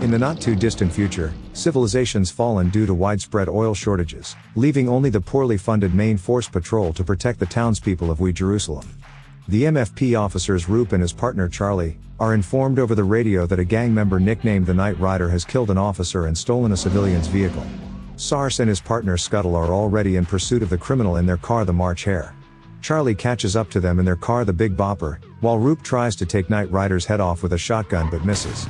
In the not-too-distant future, civilization's fallen due to widespread oil shortages, leaving only the poorly funded Main Force Patrol to protect the townspeople of Wee Jerusalem. The MFP officers Roop and his partner Charlie are informed over the radio that a gang member nicknamed the Night Rider has killed an officer and stolen a civilian's vehicle. Sars and his partner Scuttle are already in pursuit of the criminal in their car, the March Hare. Charlie catches up to them in their car, the Big Bopper, while Roop tries to take Night Rider's head off with a shotgun but misses.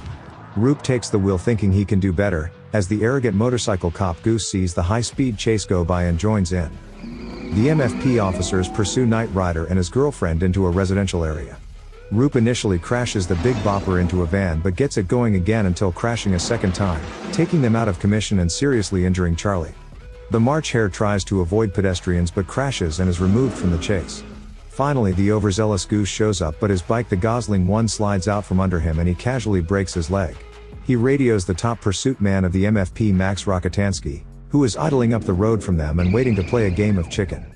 Roop takes the wheel thinking he can do better, as the arrogant motorcycle cop Goose sees the high-speed chase go by and joins in. The MFP officers pursue Night Rider and his girlfriend into a residential area. Roop initially crashes the Big Bopper into a van but gets it going again until crashing a second time, taking them out of commission and seriously injuring Charlie. The March Hare tries to avoid pedestrians but crashes and is removed from the chase. Finally, the overzealous Goose shows up, but his bike, the Gosling 1, slides out from under him and he casually breaks his leg. He radios the top pursuit man of the MFP, Max Rokotansky, who is idling up the road from them and waiting to play a game of chicken.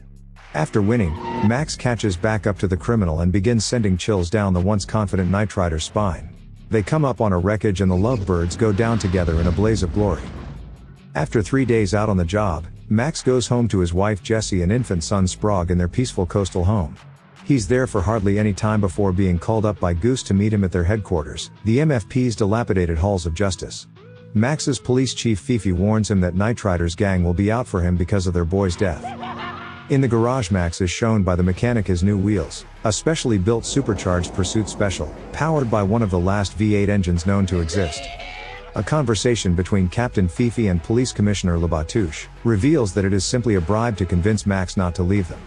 After winning, Max catches back up to the criminal and begins sending chills down the once confident Night Rider's spine. They come up on a wreckage and the lovebirds go down together in a blaze of glory. After 3 days out on the job, Max goes home to his wife Jessie and infant son Sprague in their peaceful coastal home. He's there for hardly any time before being called up by Goose to meet him at their headquarters, the MFP's dilapidated halls of justice. Max's police chief Fifi warns him that Night Rider's gang will be out for him because of their boy's death. In the garage, Max is shown by the mechanic his new wheels, a specially built supercharged Pursuit Special, powered by one of the last V8 engines known to exist. A conversation between Captain Fifi and Police Commissioner Labatouche reveals that it is simply a bribe to convince Max not to leave them.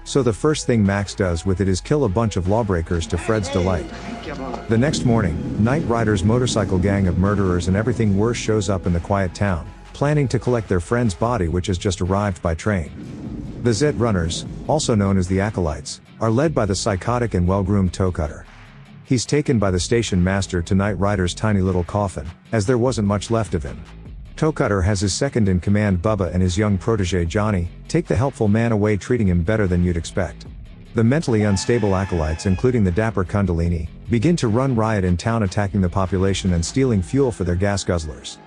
So the first thing Max does with it is kill a bunch of lawbreakers to Fred's delight. The next morning, Night Rider's motorcycle gang of murderers and everything worse shows up in the quiet town, planning to collect their friend's body, which has just arrived by train. The Z Runners, also known as the Acolytes, are led by the psychotic and well-groomed Toe Cutter. He's taken by the station master to Night Rider's tiny little coffin, as there wasn't much left of him. Toe Cutter has his second-in-command Bubba and his young protege Johnny take the helpful man away, treating him better than you'd expect. The mentally unstable acolytes, including the dapper Kundalini, begin to run riot in town, attacking the population and stealing fuel for their gas guzzlers.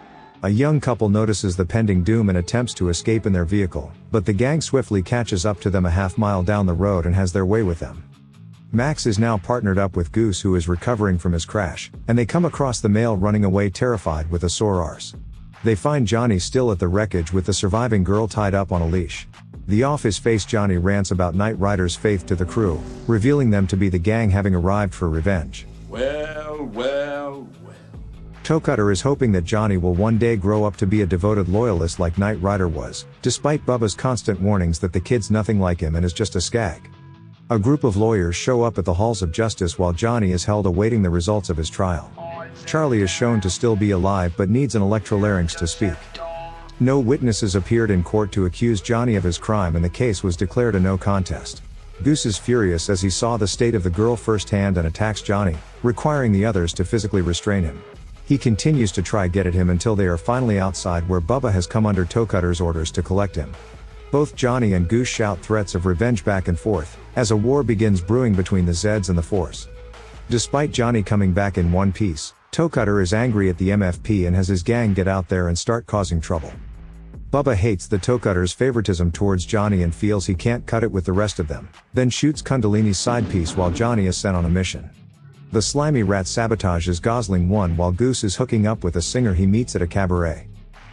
A young couple notices the pending doom and attempts to escape in their vehicle, but the gang swiftly catches up to them a half-mile down the road and has their way with them. Max is now partnered up with Goose, who is recovering from his crash, and they come across the male running away terrified with a sore arse. They find Johnny still at the wreckage with the surviving girl tied up on a leash. The off-his-face Johnny rants about Night Rider's faith to the crew, revealing them to be the gang having arrived for revenge. Well. Toe Cutter is hoping that Johnny will one day grow up to be a devoted loyalist like Night Rider was, despite Bubba's constant warnings that the kid's nothing like him and is just a skag. A group of lawyers show up at the halls of justice while Johnny is held awaiting the results of his trial. Charlie is shown to still be alive but needs an electrolarynx to speak. No witnesses appeared in court to accuse Johnny of his crime, and the case was declared a no contest. Goose is furious as he saw the state of the girl firsthand and attacks Johnny, requiring the others to physically restrain him. He continues to try get at him until they are finally outside, where Bubba has come under Toe Cutter's orders to collect him. Both Johnny and Goose shout threats of revenge back and forth, as a war begins brewing between the Zeds and the Force. Despite Johnny coming back in one piece, Toe Cutter is angry at the MFP and has his gang get out there and start causing trouble. Bubba hates the Toe Cutter's favoritism towards Johnny and feels he can't cut it with the rest of them, then shoots Kundalini's side piece while Johnny is sent on a mission. The slimy rat sabotages Gosling 1 while Goose is hooking up with a singer he meets at a cabaret.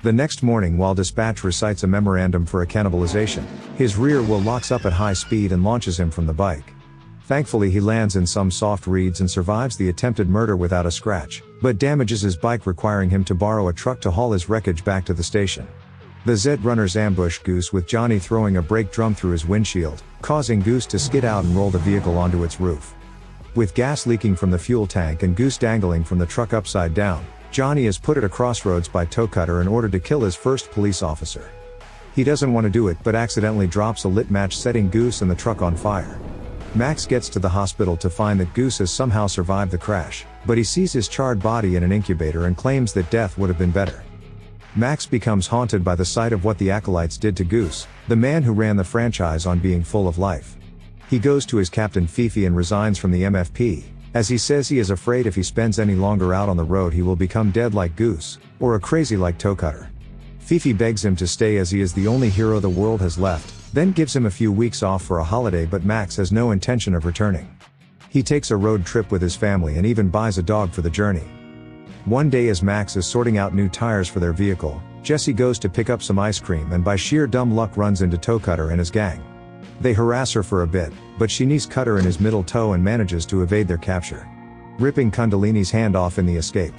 The next morning, while Dispatch recites a memorandum for a cannibalization, his rear wheel locks up at high speed and launches him from the bike. Thankfully, he lands in some soft reeds and survives the attempted murder without a scratch, but damages his bike, requiring him to borrow a truck to haul his wreckage back to the station. The Z Runners ambush Goose with Johnny throwing a brake drum through his windshield, causing Goose to skid out and roll the vehicle onto its roof. With gas leaking from the fuel tank and Goose dangling from the truck upside down, Johnny is put at a crossroads by Toe Cutter in order to kill his first police officer. He doesn't want to do it but accidentally drops a lit match, setting Goose and the truck on fire. Max gets to the hospital to find that Goose has somehow survived the crash, but he sees his charred body in an incubator and claims that death would have been better. Max becomes haunted by the sight of what the Acolytes did to Goose, the man who ran the franchise on being full of life. He goes to his captain Fifi and resigns from the MFP, as he says he is afraid if he spends any longer out on the road he will become dead like Goose, or a crazy like Toe Cutter. Fifi begs him to stay as he is the only hero the world has left, then gives him a few weeks off for a holiday, but Max has no intention of returning. He takes a road trip with his family and even buys a dog for the journey. One day as Max is sorting out new tires for their vehicle, Jesse goes to pick up some ice cream and by sheer dumb luck runs into Toe Cutter and his gang. They harass her for a bit, but she knees Cutter in his middle toe and manages to evade their capture, ripping Kundalini's hand off in the escape.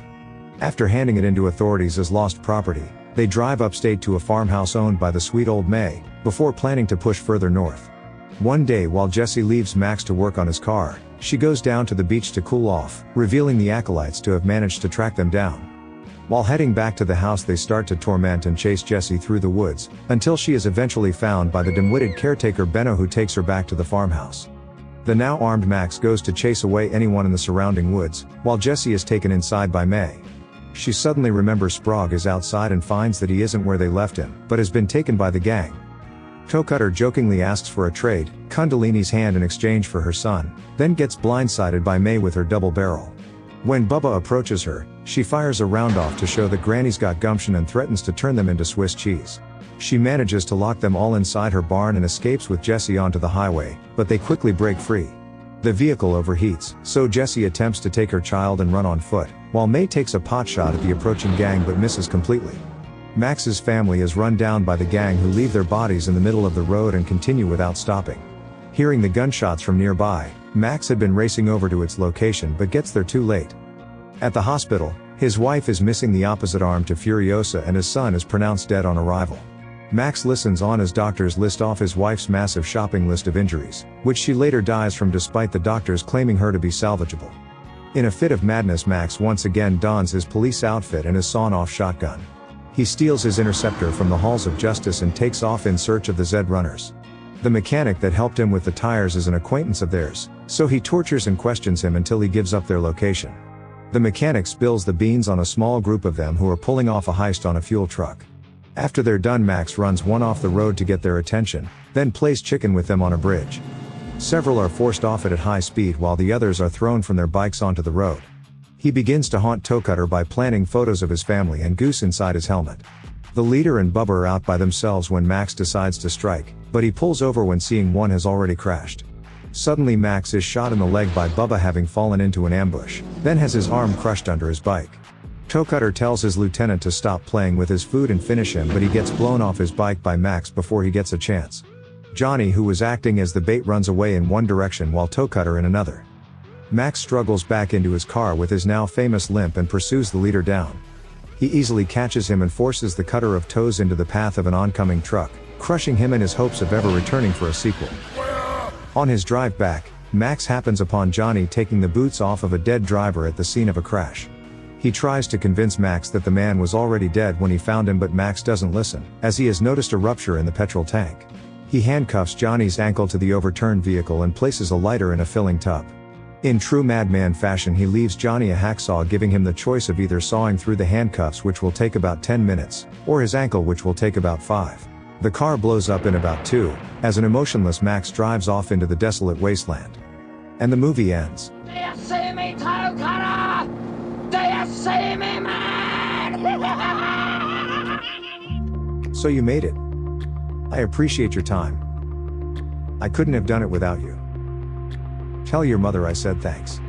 After handing it into authorities as lost property, they drive upstate to a farmhouse owned by the sweet old May, before planning to push further north. One day while Jesse leaves Max to work on his car, she goes down to the beach to cool off, revealing the acolytes to have managed to track them down. While heading back to the house they start to torment and chase Jesse through the woods, until she is eventually found by the dim-witted caretaker Benno, who takes her back to the farmhouse. The now armed Max goes to chase away anyone in the surrounding woods, while Jesse is taken inside by May. She suddenly remembers Sprague is outside and finds that he isn't where they left him, but has been taken by the gang. Toe Cutter jokingly asks for a trade, Kundalini's hand in exchange for her son, then gets blindsided by May with her double barrel. When Bubba approaches her, she fires a round off to show that Granny's got gumption and threatens to turn them into Swiss cheese. She manages to lock them all inside her barn and escapes with Jesse onto the highway, but they quickly break free. The vehicle overheats, so Jesse attempts to take her child and run on foot, while May takes a pot shot at the approaching gang but misses completely. Max's family is run down by the gang, who leave their bodies in the middle of the road and continue without stopping. Hearing the gunshots from nearby, Max had been racing over to its location but gets there too late. At the hospital, his wife is missing the opposite arm to Furiosa and his son is pronounced dead on arrival. Max listens on as doctors list off his wife's massive shopping list of injuries, which she later dies from despite the doctors claiming her to be salvageable. In a fit of madness, Max once again dons his police outfit and his sawn-off shotgun. He steals his interceptor from the halls of justice and takes off in search of the Zed runners. The mechanic that helped him with the tires is an acquaintance of theirs, so he tortures and questions him until he gives up their location. The mechanic spills the beans on a small group of them who are pulling off a heist on a fuel truck. After they're done, Max runs one off the road to get their attention, then plays chicken with them on a bridge. Several are forced off it at high speed while the others are thrown from their bikes onto the road. He begins to haunt Toe Cutter by planting photos of his family and Goose inside his helmet. The leader and Bubba are out by themselves when Max decides to strike, but he pulls over when seeing one has already crashed. Suddenly Max is shot in the leg by Bubba, having fallen into an ambush, then has his arm crushed under his bike. Toe Cutter tells his lieutenant to stop playing with his food and finish him, but he gets blown off his bike by Max before he gets a chance. Johnny, who was acting as the bait, runs away in one direction while Toe Cutter in another. Max struggles back into his car with his now famous limp and pursues the leader down. He easily catches him and forces the cutter of toes into the path of an oncoming truck, crushing him in his hopes of ever returning for a sequel. On his drive back, Max happens upon Johnny taking the boots off of a dead driver at the scene of a crash. He tries to convince Max that the man was already dead when he found him, but Max doesn't listen, as he has noticed a rupture in the petrol tank. He handcuffs Johnny's ankle to the overturned vehicle and places a lighter in a filling tub. In true madman fashion, he leaves Johnny a hacksaw, giving him the choice of either sawing through the handcuffs, which will take about 10 minutes, or his ankle, which will take about 5. The car blows up in about 2, as an emotionless Max drives off into the desolate wasteland. And the movie ends. Do you see me, Toe Cutter? Do you see me, man? So you made it. I appreciate your time. I couldn't have done it without you. Tell your mother I said thanks.